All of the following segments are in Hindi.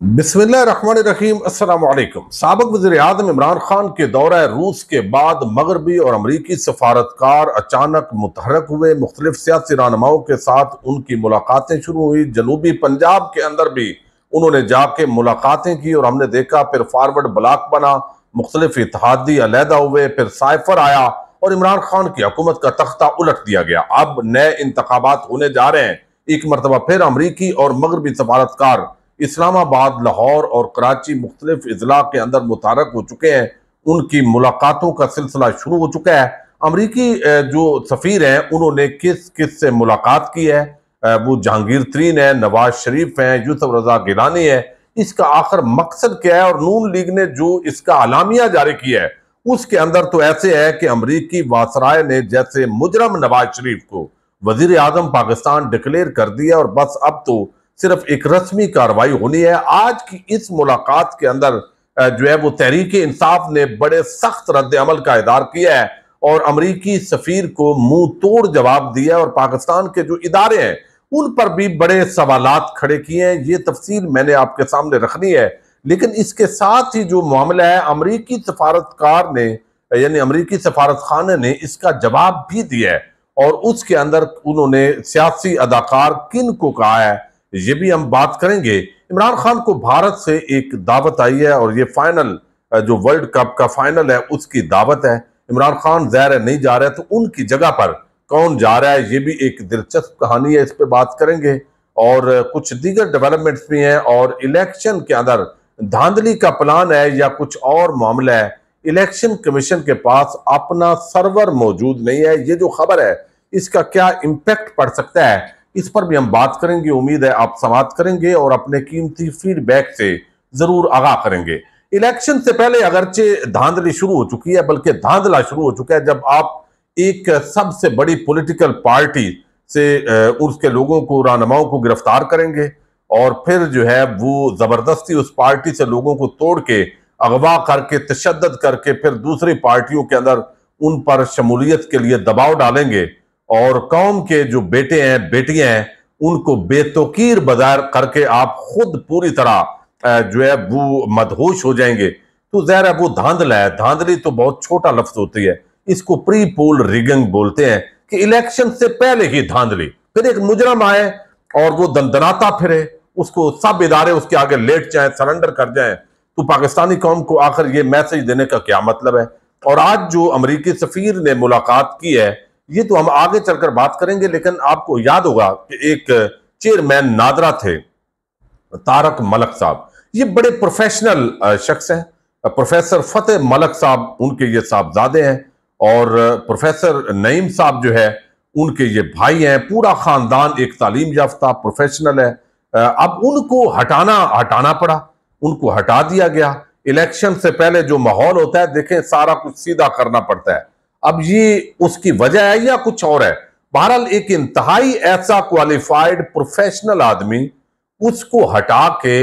बिस्मिल्लाहिर्रहमानिर्रहीम। अस्सलाम वालेकुम। साबिक वज़ीर-ए-आज़म इमरान खान के दौरा रूस के बाद मगरबी और अमरीकी सफारतकार अचानक मुतहर्रिक हुए। मुख्तलिफ सियासी रहनुमाओं के साथ उनकी मुलाकातें शुरू हुई। जनूबी पंजाब के अंदर भी उन्होंने जाके मुलाकातें की और हमने देखा फिर फारवर्ड ब्लॉक बना, मुख्तलिफ इत्तेहादी अलहदा हुए, फिर साइफर आया और इमरान खान की हुकूमत का तख्ता उलट दिया गया। अब नए इंतखाबात होने जा रहे हैं। एक मरतबा फिर अमरीकी और मगरबी सफारतकार इस्लामाबाद, लाहौर और कराची मुख्तलिफ इजला के अंदर मुतहर्रिक हो चुके हैं। उनकी मुलाकातों का सिलसिला शुरू हो चुका है। अमरीकी जो सफ़ीर हैं उन्होंने किस किस से मुलाकात की है, वो जहांगीर तरीन है, नवाज शरीफ हैं, यूसुफ रजा गिलानी है। इसका आखिर मकसद क्या है और नून लीग ने जो इसका अलामिया जारी किया है उसके अंदर तो ऐसे है कि अमरीकी वासराय ने जैसे मुजरम नवाज शरीफ को वजीर आजम पाकिस्तान डिक्लेयर कर दिया और बस अब तो सिर्फ एक रस्मी कार्रवाई होनी है। आज की इस मुलाकात के अंदर जो है वो तहरीक इंसाफ ने बड़े सख्त रद्द अमल का इदार किया है और अमरीकी सफीर को मुंह तोड़ जवाब दिया और पाकिस्तान के जो इदारे हैं उन पर भी बड़े सवालात खड़े किए हैं। ये तफसील मैंने आपके सामने रखनी है, लेकिन इसके साथ ही जो मामला है अमरीकी सफारतकार ने यानी अमरीकी सफारत खाने ने इसका जवाब भी दिया है और उसके अंदर उन्होंने सियासी अदाकार किन को कहा है ये भी हम बात करेंगे। इमरान खान को भारत से एक दावत आई है और ये फाइनल जो वर्ल्ड कप का फाइनल है उसकी दावत है। इमरान खान ज़ाहिर है नहीं जा रहा है, तो उनकी जगह पर कौन जा रहा है ये भी एक दिलचस्प कहानी है, इस पे बात करेंगे। और कुछ दीगर डेवलपमेंट्स भी हैं और इलेक्शन के अंदर धांधली का प्लान है या कुछ और मामला है। इलेक्शन कमीशन के पास अपना सर्वर मौजूद नहीं है। ये जो खबर है इसका क्या इम्पैक्ट पड़ सकता है इस पर भी हम बात करेंगे। उम्मीद है आप समाप्त करेंगे और अपने कीमती फीडबैक से जरूर आगाह करेंगे। इलेक्शन से पहले अगरचे धांधली शुरू हो चुकी है, बल्कि धांधला शुरू हो चुका है जब आप एक सबसे बड़ी पॉलिटिकल पार्टी से उसके लोगों को, रहनुमाओं को गिरफ्तार करेंगे और फिर जो है वो जबरदस्ती उस पार्टी से लोगों को तोड़ के अगवा करके तशद्दद करके फिर दूसरी पार्टियों के अंदर उन पर शमूलियत के लिए दबाव डालेंगे और कौम के जो बेटे हैं बेटियां हैं उनको बेतौकीर बाजार करके आप खुद पूरी तरह जो है वो मदहोश हो जाएंगे। तो ज़ाहिर है वो धांधला है। धांधली तो बहुत छोटा लफ्ज होती है, इसको प्री पोल रिगिंग बोलते हैं कि इलेक्शन से पहले ही धांधली। फिर एक मुजरम आए और वो दंदनाता फिरे, उसको सब इदारे उसके आगे लेट जाए, सरेंडर कर जाए, तो पाकिस्तानी कौम को आखिर ये मैसेज देने का क्या मतलब है। और आज जो अमरीकी सफीर ने मुलाकात की है ये तो हम आगे चलकर बात करेंगे, लेकिन आपको याद होगा कि एक चेयरमैन नादरा थे तारक मलक साहब, ये बड़े प्रोफेशनल शख्स हैं। प्रोफेसर फतेह मलक साहब उनके ये साहबजादे हैं और प्रोफेसर नईम साहब जो है उनके ये भाई हैं। पूरा खानदान एक तालीम याफ्ता प्रोफेशनल है। अब उनको हटाना पड़ा, उनको हटा दिया गया। इलेक्शन से पहले जो माहौल होता है देखें सारा कुछ सीधा करना पड़ता है। अब ये उसकी वजह है या कुछ और है। बहरहाल एक इंतहाई ऐसा क्वालिफाइड प्रोफेशनल आदमी उसको हटा के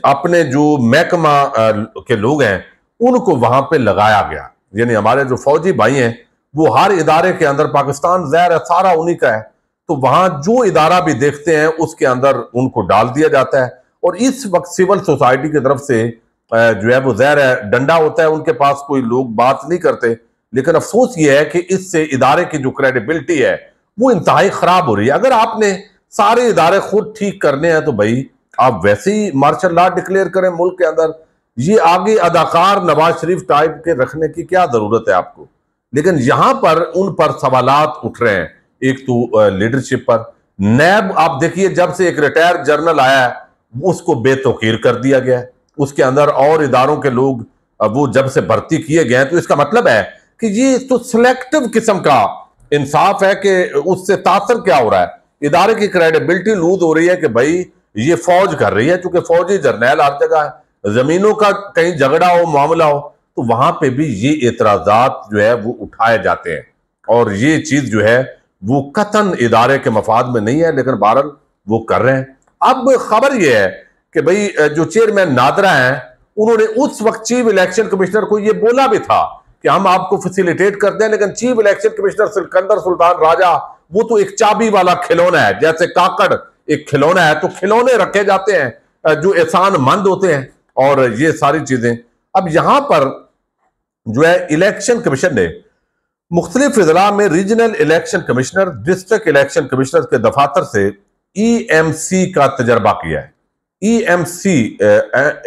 अपने जो महकमा के लोग हैं उनको वहां पे लगाया गया। यानी हमारे जो फौजी भाई हैं वो हर इदारे के अंदर, पाकिस्तान ज़ाहिर है सारा उन्हीं का है, तो वहां जो इदारा भी देखते हैं उसके अंदर उनको डाल दिया जाता है। और इस वक्त सिविल सोसाइटी की तरफ से जो है वो ज़ाहिर है डंडा होता है, उनके पास कोई लोग बात नहीं करते। लेकिन अफसोस ये है कि इससे इदारे की जो क्रेडिबिलिटी है वो इंतहाई खराब हो रही है। अगर आपने सारे इदारे खुद ठीक करने हैं तो भाई आप वैसे ही मार्शल लॉ डिक्लेयर करें मुल्क के अंदर। ये आगे अदाकार नवाज शरीफ टाइप के रखने की क्या जरूरत है आपको। लेकिन यहां पर उन पर सवालात उठ रहे हैं। एक तो लीडरशिप पर, नैब आप देखिए जब से एक रिटायर जर्नल आया है उसको बेतौकीर कर दिया गया है। उसके अंदर और इदारों के लोग वो जब से भर्ती किए गए हैं, तो इसका मतलब है कि ये तो सिलेक्टिव किस्म का इंसाफ है कि उससे तासर क्या हो रहा है, इदारे की क्रेडिबिलिटी लूज हो रही है कि भाई ये फौज कर रही है, क्योंकि फौजी जर्नैल हर जगह है। जमीनों का कहीं झगड़ा हो, मामला हो, तो वहां पे भी ये एतराजात जो है वो उठाए जाते हैं और ये चीज जो है वो कतन इदारे के मफाद में नहीं है, लेकिन बहरहाल वो कर रहे हैं। अब खबर ये है कि भाई जो चेयरमैन नादरा है उन्होंने उस वक्त चीफ इलेक्शन कमिश्नर को ये बोला भी था कि हम आपको फैसिलिटेट करते हैं, लेकिन chief election commissioner Sikandar Sultan Raja वो तो एक चाबी वाला खिलौना है, जैसे काकड़ एक खिलौना है तो खिलौने रखे जाते हैं, जो एहसान मंद होते हैं और ये सारी चीजें। अब यहां पर जो है इलेक्शन कमीशन ने मुख्तलिफ इजला में regional election commissioner, district election commissioner के दफातर से EMC का तजर्बा किया है।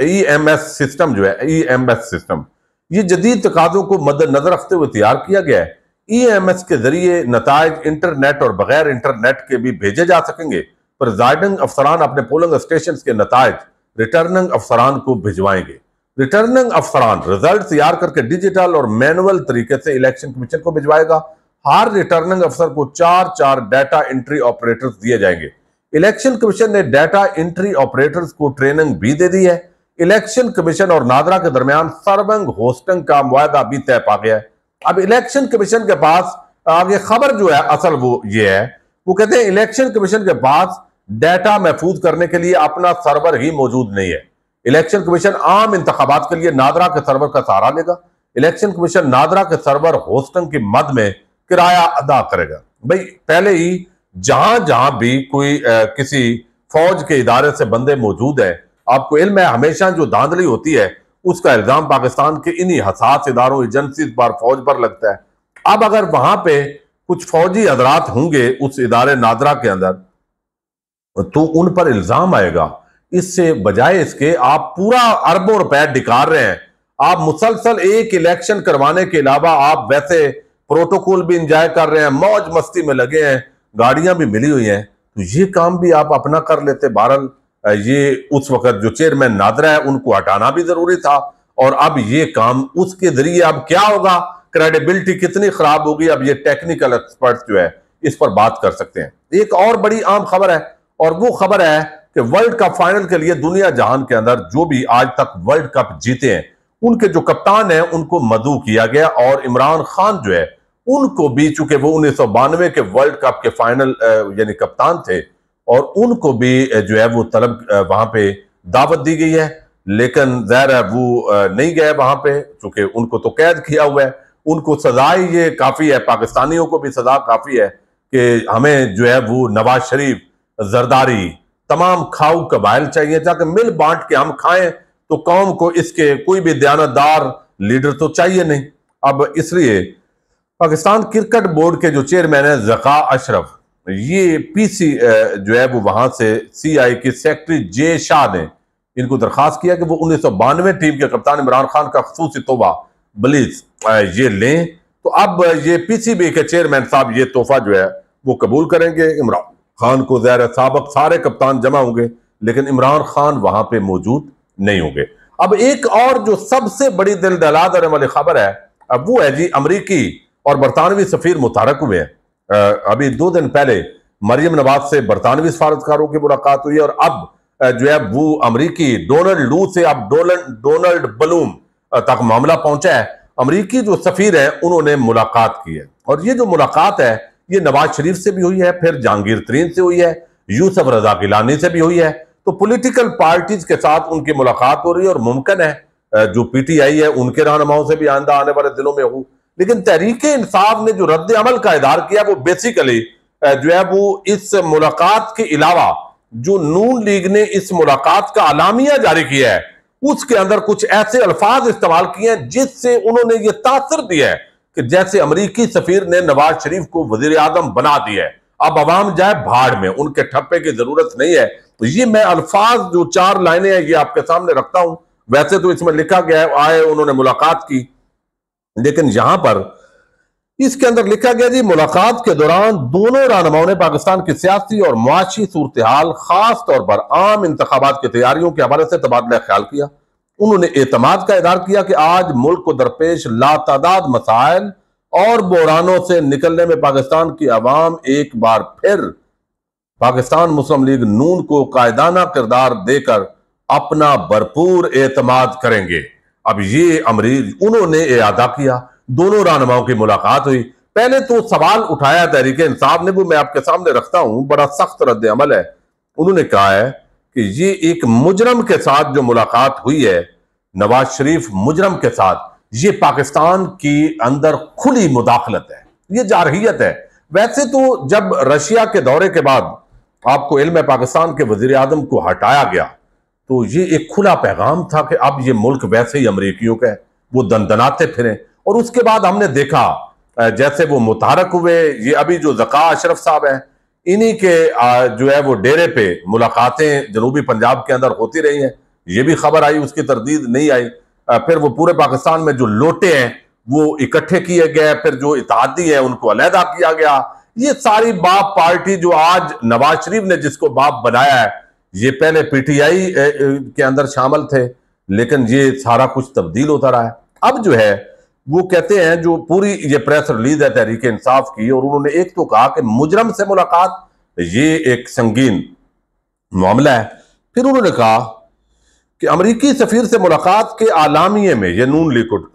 EMS सिस्टम जो है, EMS सिस्टम, ये जदीद तकाज़ों को मद्देनजर रखते हुए तैयार किया गया है। EMS के जरिए नताइज इंटरनेट और बगैर इंटरनेट के भी भेजे जा सकेंगे। प्रिजाइडिंग अफसरान अपने पोलिंग स्टेशन के नताइज रिटर्निंग अफसरान को भिजवाएंगे। रिटर्निंग अफसरान रिजल्ट तैयार करके डिजिटल और मैनुअल तरीके से इलेक्शन कमीशन को भिजवाएगा। हर रिटर्निंग अफसर को 4 डाटा एंट्री ऑपरेटर्स दिए जाएंगे। इलेक्शन कमीशन ने डाटा एंट्री ऑपरेटर्स को ट्रेनिंग भी दे दी है। इलेक्शन कमीशन और नादरा के दरमियान सर्विंग होस्टिंग का मुआहदा भी तय पा गया है। अब इलेक्शन कमीशन के पास आगे खबर जो है असल वो ये है, वो कहते हैं इलेक्शन कमीशन के पास डाटा महफूज करने के लिए अपना सर्वर ही मौजूद नहीं है। इलेक्शन कमीशन आम इंतखाबात के लिए नादरा के सर्वर का सहारा लेगा। इलेक्शन कमीशन नादरा के सर्वर होस्टिंग की मद में किराया अदा करेगा। भाई पहले ही जहां जहां भी कोई किसी फौज के इदारे से बंदे मौजूद है, आपको इल्म है हमेशा जो धांधली होती है उसका इल्जाम पाकिस्तान के इन्हीं हसास इदारों, एजेंसी पर, फौज पर लगता है। अब अगर वहां पे कुछ फौजी हजरात होंगे उस इदारे नादरा के अंदर, तो उन पर इल्जाम आएगा। इससे बजाय इसके आप पूरा अरबों रुपए डिकार रहे हैं। आप मुसलसल एक इलेक्शन करवाने के अलावा आप वैसे प्रोटोकॉल भी इंजॉय कर रहे हैं, मौज मस्ती में लगे हैं, गाड़ियां भी मिली हुई हैं, तो ये काम भी आप अपना कर लेते। बहरहाल ये उस वक्त जो चेयरमैन नादरा है उनको हटाना भी जरूरी था, और अब ये काम उसके जरिए अब क्या होगा, क्रेडिबिलिटी कितनी खराब होगी, अब ये टेक्निकल एक्सपर्ट जो है इस पर बात कर सकते हैं। एक और बड़ी आम खबर है, और वो खबर है कि वर्ल्ड कप फाइनल के लिए दुनिया जहान के अंदर जो भी आज तक वर्ल्ड कप जीते हैं उनके जो कप्तान हैं उनको मदऊ किया गया, और इमरान खान जो है उनको भी, चूंकि वो 1992 के वर्ल्ड कप के फाइनल यानी कप्तान थे, और उनको भी जो है वो तलब वहां पे दावत दी गई है, लेकिन ज़ाहिर है वो नहीं गए वहां पे, चूंकि उनको तो कैद किया हुआ है। उनको सजा ये काफी है, पाकिस्तानियों को भी सजा काफी है कि हमें जो है वो नवाज शरीफ, जरदारी, तमाम खाऊ कबाइल चाहिए ताकि मिल बांट के हम खाएं, तो कौम को इसके कोई भी दयानतदार लीडर तो चाहिए नहीं। अब इसलिए पाकिस्तान क्रिकेट बोर्ड के जो चेयरमैन है ज़का अशरफ, ये पीसी जो है वो वहां से CI की सेक्रेटरी जे शाह ने इनको दरखास्त किया कि वो 1992 टीम के कप्तान इमरान खान का खसूसी तोहफा बलीज ये लें। तो अब ये PCB के चेयरमैन साहब ये तोहफा जो है वो कबूल करेंगे। इमरान खान को ज़ाहिर साबिक सारे कप्तान जमा होंगे, लेकिन इमरान खान वहां पे मौजूद नहीं होंगे। अब एक और जो सबसे बड़ी दिल दहला देने वाली खबर है, अब वो है जी अमरीकी और बरतानवी सफीर मुतहरक हुए हैं। अभी 2 दिन पहले मरियम नवाज से बरतानवी सफारतकारों की मुलाकात हुई, और अब जो है वो अमरीकी डोनाल्ड लू से अब डोनाल्ड बलूम तक मामला पहुंचा है। अमरीकी जो सफीर है उन्होंने मुलाकात की है, और ये जो मुलाकात है ये नवाज शरीफ से भी हुई है, फिर जहांगीर तरीन से हुई है, यूसुफ रजा गिलानी से भी हुई है। तो पॉलिटिकल पार्टीज के साथ उनकी मुलाकात हो रही है, और मुमकिन है जो PTI है उनके रहनुमाओं से भी आइंदा आने वाले दिनों में हो। लेकिन तहरीके इंसाफ ने जो रद्द अमल का इदार किया वो बेसिकली जो है वो इस मुलाकात के अलावा जो नून लीग ने इस मुलाकात का अलामिया जारी किया है उसके अंदर कुछ ऐसे अल्फाज इस्तेमाल किए हैं जिससे उन्होंने ये तासर दिया है कि जैसे अमरीकी सफीर ने नवाज शरीफ को वजीर आजम बना दिया है, अब अवाम जाए भाड़ में, उनके ठप्पे की जरूरत नहीं है। तो ये मैं अल्फाज जो 4 लाइनें हैं ये आपके सामने रखता हूं। वैसे तो इसमें लिखा गया है आए उन्होंने मुलाकात की, लेकिन यहां पर इसके अंदर लिखा गया जी मुलाकात के दौरान दोनों रहनुमाओं ने पाकिस्तान की सियासी और मुआशी सूरत हाल, खास तौर पर आम इंतखाबात की तैयारियों के हवाले से तबादला ख्याल किया। उन्होंने एतमाद का इज़हार किया कि आज मुल्क को दरपेश लातादाद मसाइल और बहरानों से निकलने में पाकिस्तान की अवाम एक बार फिर पाकिस्तान मुस्लिम लीग नून को कायदाना किरदार देकर अपना भरपूर एतमाद करेंगे। अब ये उन्होंने इरादा किया, दोनों रहनुमाओं की मुलाकात हुई। पहले तो सवाल उठाया तहरीक इंसाफ ने, वो मैं आपके सामने रखता हूं, बड़ा सख्त रद्द अमल है। उन्होंने कहा है कि ये एक मुजरम के साथ जो मुलाकात हुई है, नवाज शरीफ मुजरम के साथ, ये पाकिस्तान की अंदर खुली मुदाखलत है, ये जारहियत है। वैसे तो जब रशिया के दौरे के बाद आपको इल्म है पाकिस्तान के वजीर आजम को हटाया गया, तो ये एक खुला पैगाम था कि अब ये मुल्क वैसे ही अमरीकियों का है, वो दनदनाते फिरें। और उसके बाद हमने देखा जैसे वो मुतहरक हुए, ये अभी जो ज़का अशरफ साहब हैं, इन्हीं के जो है वो डेरे पे मुलाकातें जनूबी पंजाब के अंदर होती रही हैं। ये भी खबर आई, उसकी तरदीद नहीं आई। फिर वो पूरे पाकिस्तान में जो लोटे हैं वो इकट्ठे किए गए, फिर जो इत्तेहादी है उनको अलहदा किया गया। ये सारी बाप पार्टी जो आज नवाज शरीफ ने जिसको बाप बनाया है, ये पहले पीटीआई के अंदर शामिल थे, लेकिन ये सारा कुछ तब्दील होता रहा है। अब जो है वो कहते हैं, जो पूरी ये प्रेस रिलीज है तहरीक इंसाफ की, और उन्होंने एक तो कहा कि मुजरम से मुलाकात ये एक संगीन मामला है। फिर उन्होंने कहा कि अमरीकी सफीर से मुलाकात के आलामिये में, ये नून लिकुड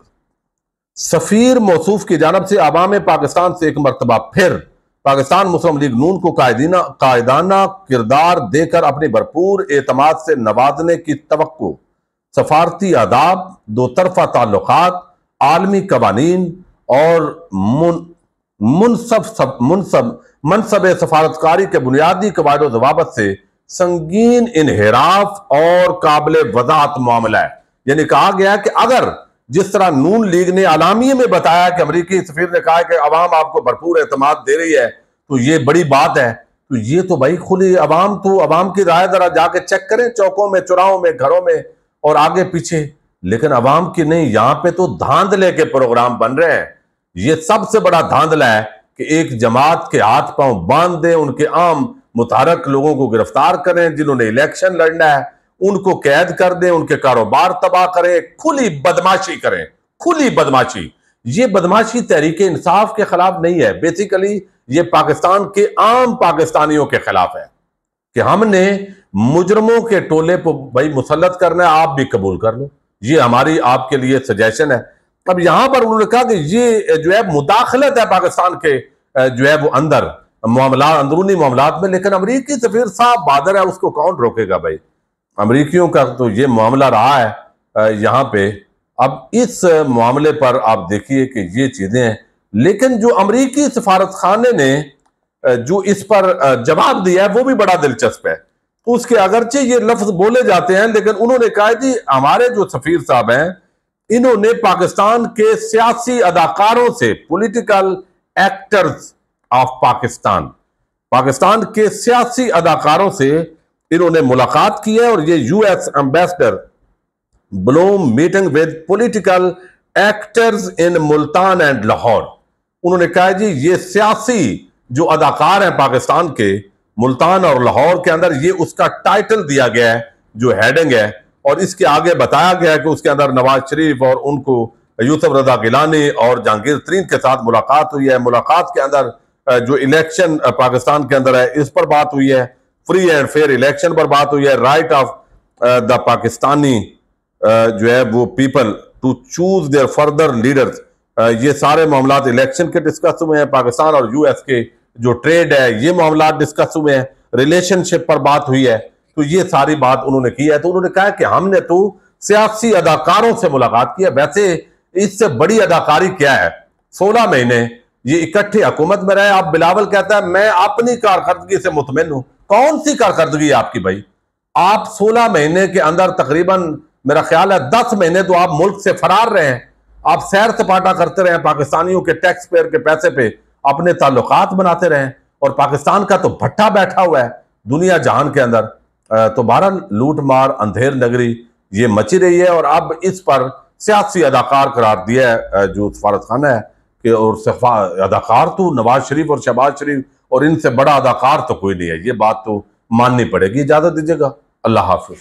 सफीर मौसूफ की जानब से अवाम पाकिस्तान से एक मरतबा फिर पाकिस्तान मुस्लिम लीग नून को कायदाना किरदार देकर अपनी भरपूर एतमाद से नवाजने की तवक्को, सफारती आदाब, दो तरफा ताल्लुकात, आलमी कवानीन और मनसब सफारतकारी के बुनियादी कवायद जवाबत से संगीन इनहिराफ और काबिल वजाहत मामला है। यानी कहा गया कि अगर जिस तरह नून लीग ने आलामिये में बताया कि अमरीकी सफीर ने कहा कि अवाम आपको भरपूर एतमाद दे रही है, तो ये बड़ी बात है, तो ये तो भाई खुली अवाम, तो अवाम की राय जरा जाके चेक करें चौकों में, चौराहों में, घरों में और आगे पीछे। लेकिन अवाम की नहीं, यहां पे तो धांधले के प्रोग्राम बन रहे हैं। ये सबसे बड़ा धांधला है कि एक जमात के हाथ पांव बांध दें, उनके आम मुतहरक लोगों को गिरफ्तार करें, जिन्होंने इलेक्शन लड़ना है उनको कैद कर दें, उनके कारोबार तबाह करें, खुली बदमाशी करें, खुली बदमाशी। ये बदमाशी तहरीक इंसाफ के खिलाफ नहीं है, बेसिकली ये पाकिस्तान के आम पाकिस्तानियों के खिलाफ है कि हमने मुजरमों के टोले को भाई मुसल्लत करना है, आप भी कबूल कर लो। ये हमारी आपके लिए सजेशन है। अब यहां पर उन्होंने कहा कि ये जो है मुदाखलत है पाकिस्तान के जो है वो अंदर मामला, अंदरूनी मामलात में। लेकिन अमरीकी सफीर साहब बादर है, उसको कौन रोकेगा भाई? अमरीकियों का तो ये मामला रहा है यहाँ पे। अब इस मामले पर आप देखिए कि ये चीजें हैं, लेकिन जो अमरीकी सफारत खाने ने जो इस पर जवाब दिया है वो भी बड़ा दिलचस्प है। उसके अगरचे ये लफ्ज बोले जाते हैं, लेकिन उन्होंने कहा कि हमारे जो सफीर साहब हैं इन्होंने पाकिस्तान के सियासी अदाकारों से, पॉलिटिकल एक्टर्स ऑफ पाकिस्तान के सियासी अदाकारों से इन्होंने मुलाकात की है। और ये US ambassador Bloom meeting with political actors in Multan and Lahore. उन्होंने कहा जी ये सियासी जो अदाकार हैं पाकिस्तान के, मुल्तान और लाहौर के अंदर, ये उसका टाइटल दिया गया है, जो हेडिंग है। और इसके आगे बताया गया है कि उसके अंदर नवाज शरीफ और उनको यूसुफ रजा गिलानी और जहांगीर तरीन के साथ मुलाकात हुई है। मुलाकात के अंदर जो इलेक्शन पाकिस्तान के अंदर है इस पर बात हुई है, फ्री एंड फेयर इलेक्शन पर बात हुई है, राइट ऑफ द पाकिस्तानी जो है वो people to choose their further leaders. ये सारे मामला इलेक्शन के डिस्कस हुए हैं। पाकिस्तान और यूएस के जो ट्रेड है ये मामला डिस्कस हुए हैं, रिलेशनशिप पर बात हुई है। तो ये सारी बात उन्होंने की है। तो उन्होंने कहा कि हमने तो सियासी अदाकारों से मुलाकात की है। वैसे इससे बड़ी अदाकारी क्या है? 16 महीने ये इकट्ठे हुकूमत में रहे। अब बिलावल कहता है मैं अपनी कारकर्दगी से मुतमिन हूं। कौन सी कारकर्दगी है आपकी भाई? आप 16 महीने के अंदर तकरीबन मेरा ख्याल है 10 महीने तो आप मुल्क से फरार रहे हैं। आप सैर सपाटा करते रहे, पाकिस्तानियों के टैक्स पेयर के पैसे पे अपने ताल्लुकात बनाते रहे, और पाकिस्तान का तो भट्टा बैठा हुआ है दुनिया जहान के अंदर। तो बहरहाल लूट मार अंधेर नगरी ये मची रही है। और अब इस पर सियासी अदाकार करार दिया है जो सफारत खाना है कि, और अदाकार तो नवाज शरीफ और शहबाज शरीफ, और इनसे बड़ा अदाकार तो कोई नहीं है। ये बात तो माननी पड़ेगी। इजाजत दीजिएगा, अल्लाह हाफिज।